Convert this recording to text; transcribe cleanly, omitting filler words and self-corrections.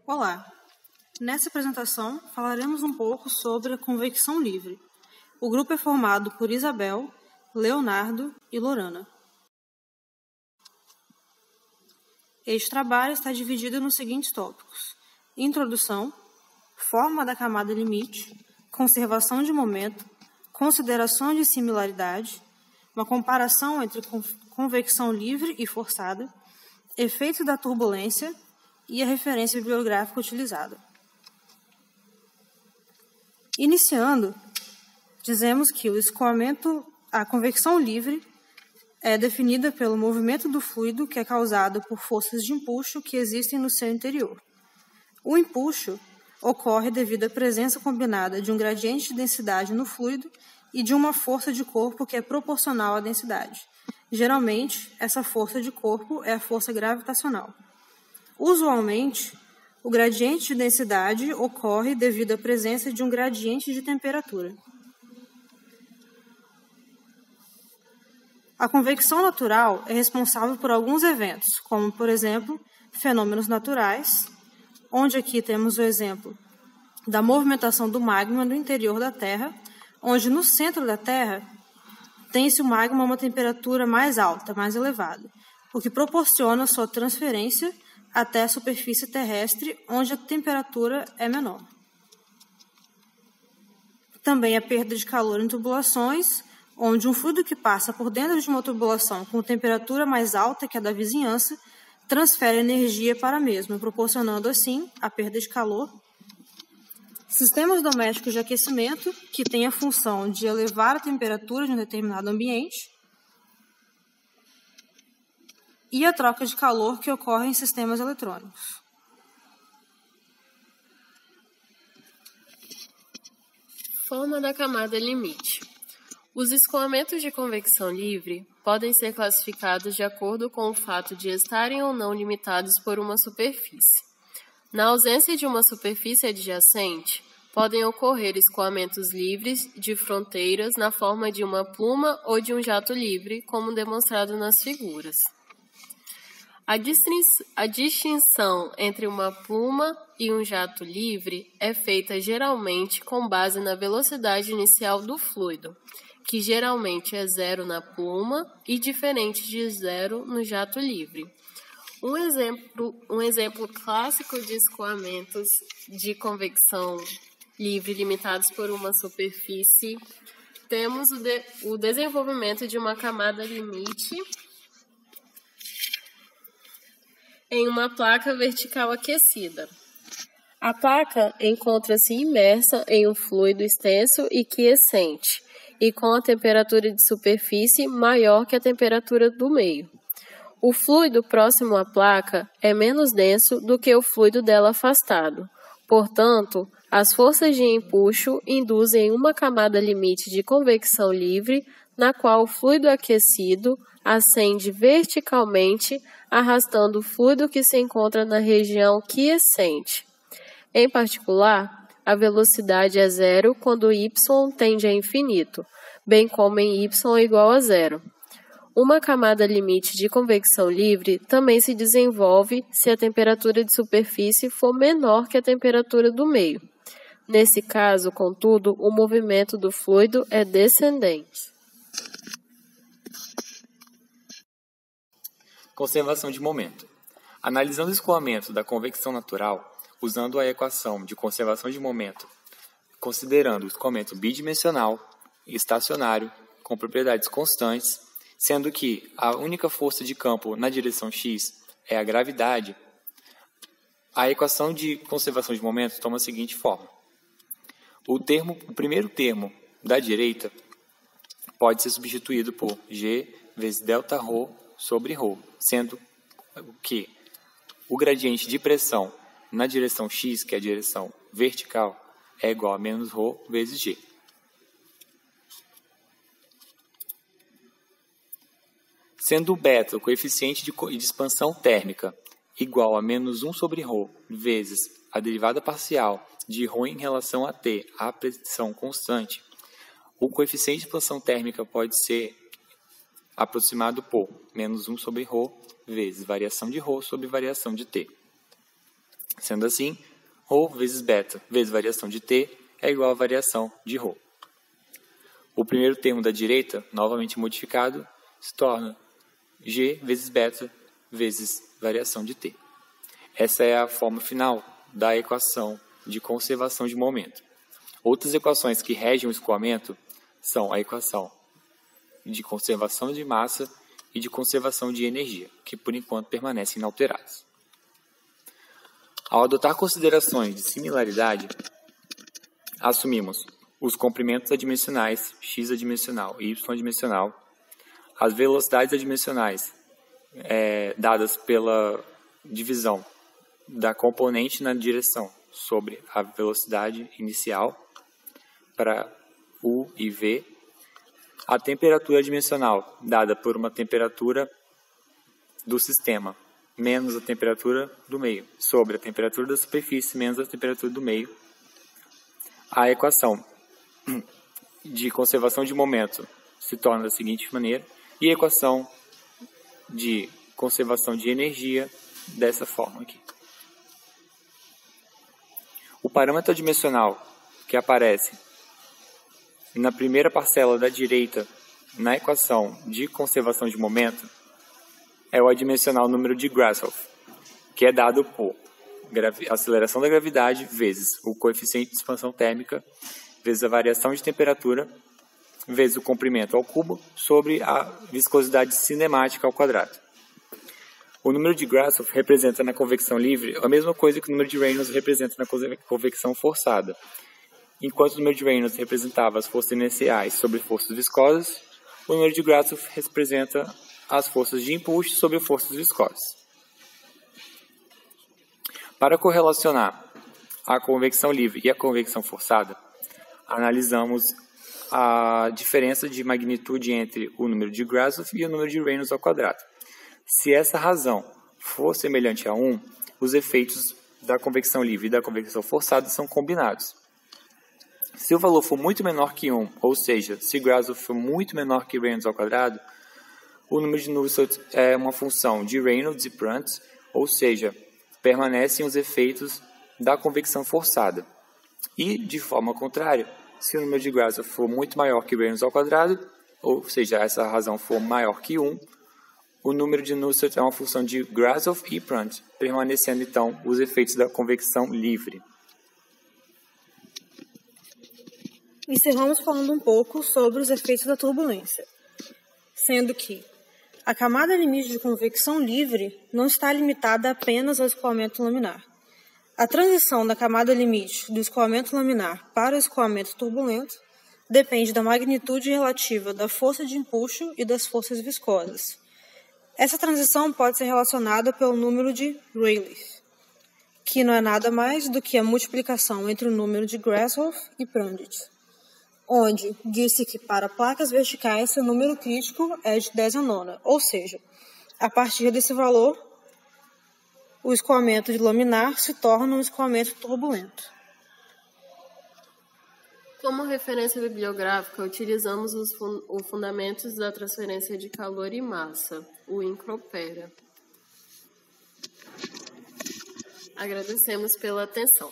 Olá! Nessa apresentação falaremos um pouco sobre a convecção livre. O grupo é formado por Isabel, Leonardo e Lorana. Este trabalho está dividido nos seguintes tópicos: introdução, forma da camada limite, conservação de momento, consideração de similaridade, uma comparação entre convecção livre e forçada, efeito da turbulência e a referência bibliográfica utilizada. Iniciando, dizemos que a convecção livre é definida pelo movimento do fluido que é causado por forças de empuxo que existem no seu interior. O empuxo ocorre devido à presença combinada de um gradiente de densidade no fluido e de uma força de corpo que é proporcional à densidade. Geralmente, essa força de corpo é a força gravitacional. Usualmente, o gradiente de densidade ocorre devido à presença de um gradiente de temperatura. A convecção natural é responsável por alguns eventos, como, por exemplo, fenômenos naturais, onde aqui temos o exemplo da movimentação do magma no interior da Terra, onde no centro da Terra tem-se o magma a uma temperatura mais alta, mais elevada, o que proporciona sua transferência até a superfície terrestre, onde a temperatura é menor. Também a perda de calor em tubulações, onde um fluido que passa por dentro de uma tubulação com temperatura mais alta que a da vizinhança transfere energia para a mesma, proporcionando assim a perda de calor. Sistemas domésticos de aquecimento, que têm a função de elevar a temperatura de um determinado ambiente, e a troca de calor que ocorre em sistemas eletrônicos. Forma da camada limite. Os escoamentos de convecção livre podem ser classificados de acordo com o fato de estarem ou não limitados por uma superfície. Na ausência de uma superfície adjacente, podem ocorrer escoamentos livres de fronteiras na forma de uma pluma ou de um jato livre, como demonstrado nas figuras. A distinção entre uma pluma e um jato livre é feita geralmente com base na velocidade inicial do fluido, que geralmente é 0 na pluma e diferente de 0 no jato livre. Um exemplo clássico de escoamentos de convecção livre limitados por uma superfície, temos o desenvolvimento de uma camada limite em uma placa vertical aquecida. A placa encontra-se imersa em um fluido extenso e quiescente, e com a temperatura de superfície maior que a temperatura do meio. O fluido próximo à placa é menos denso do que o fluido dela afastado. Portanto, as forças de empuxo induzem uma camada limite de convecção livre, na qual o fluido aquecido ascende verticalmente, arrastando o fluido que se encontra na região quiescente. Em particular, a velocidade é 0 quando y tende a infinito, bem como em y igual a 0. Uma camada limite de convecção livre também se desenvolve se a temperatura de superfície for menor que a temperatura do meio. Nesse caso, contudo, o movimento do fluido é descendente. Conservação de momento. Analisando o escoamento da convecção natural, usando a equação de conservação de momento, considerando o escoamento bidimensional e estacionário, com propriedades constantes, sendo que a única força de campo na direção x é a gravidade, a equação de conservação de momento toma a seguinte forma. O primeiro termo da direita pode ser substituído por g vezes Δρ sobre ρ, sendo que o gradiente de pressão na direção x, que é a direção vertical, é igual a menos ρ vezes g. Sendo o beta o coeficiente de expansão térmica igual a menos 1 sobre ρ vezes a derivada parcial de ρ em relação a t, a pressão constante, o coeficiente de expansão térmica pode ser aproximado por menos 1 sobre ρ vezes variação de ρ sobre variação de t. Sendo assim, ρ vezes beta vezes variação de t é igual a variação de ρ. O primeiro termo da direita, novamente modificado, se torna g vezes beta vezes variação de t. Essa é a forma final da equação de conservação de momento. Outras equações que regem o escoamento são a equação de conservação de massa e de conservação de energia, que por enquanto permanecem inalteradas. Ao adotar considerações de similaridade, assumimos os comprimentos adimensionais x adimensional e y adimensional, as velocidades adimensionais dadas pela divisão da componente na direção sobre a velocidade inicial para u e v, a temperatura adimensional dada por uma temperatura do sistema menos a temperatura do meio sobre a temperatura da superfície menos a temperatura do meio, a equação de conservação de momento se torna da seguinte maneira e a equação de conservação de energia dessa forma aqui. O parâmetro adimensional que aparece na primeira parcela da direita na equação de conservação de momento é o adimensional número de Grashof, que é dado por aceleração da gravidade vezes o coeficiente de expansão térmica vezes a variação de temperatura vezes o comprimento ao cubo sobre a viscosidade cinemática ao quadrado. O número de Grashof representa na convecção livre a mesma coisa que o número de Reynolds representa na convecção forçada. Enquanto o número de Reynolds representava as forças inerciais sobre forças viscosas, o número de Grashof representa as forças de empuxo sobre forças viscosas. Para correlacionar a convecção livre e a convecção forçada, analisamos a diferença de magnitude entre o número de Grashof e o número de Reynolds ao quadrado. Se essa razão for semelhante a 1, os efeitos da convecção livre e da convecção forçada são combinados. Se o valor for muito menor que 1, ou seja, se Grashof for muito menor que Reynolds ao quadrado, o número de Nusselt é uma função de Reynolds e Prandtl, ou seja, permanecem os efeitos da convecção forçada. E, de forma contrária, se o número de Grashof for muito maior que Reynolds ao quadrado, ou seja, essa razão for maior que 1, o número de Nusselt é uma função de Grashof e Prandtl, permanecendo então os efeitos da convecção livre. Encerramos falando um pouco sobre os efeitos da turbulência, sendo que a camada limite de convecção livre não está limitada apenas ao escoamento laminar. A transição da camada limite do escoamento laminar para o escoamento turbulento depende da magnitude relativa da força de empuxo e das forças viscosas. Essa transição pode ser relacionada pelo número de Rayleigh, que não é nada mais do que a multiplicação entre o número de Grashof e Prandtl, onde disse que para placas verticais seu número crítico é de 10⁹, ou seja, a partir desse valor, o escoamento de laminar se torna um escoamento turbulento. Como referência bibliográfica, utilizamos os fundamentos da transferência de calor e massa, o Incropera. Agradecemos pela atenção.